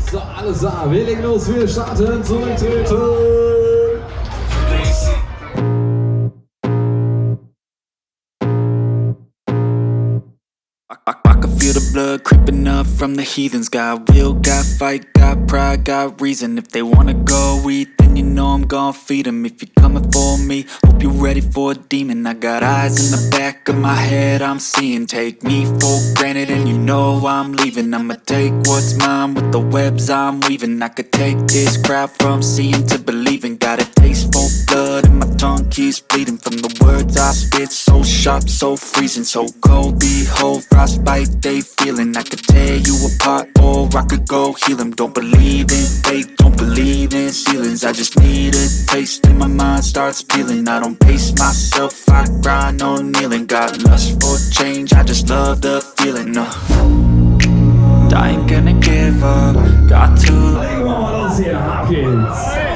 So, alles da, wir legen los, wir starten, zurücktreten. I can feel the blood creeping up from the heathens. Got will, got fight, got pride, got reason. If they wanna go eat, then you know I'm gon' feed them. If you're coming for me, hope you're ready for a demon. I got eyes in the back of my head, I'm seeing. Take me for granted and you know I'm leaving. I'ma take what's mine with the webs I'm weaving. I could take this crowd from seeing to believing. Got a taste for blood and my tongue keeps bleeding. From the words I spit, so sharp, so freezing. So cold, behold, frostbite they feeling. I could tear you apart or I could go heal them. Don't believe in fate, don't believe in ceilings. I just need a taste and my mind starts peeling. I don't pace myself, I grind on kneeling. Got lust for change, I just love the feeling. I ain't gonna give up, got to. Legen wir mal los hier, ab geht's.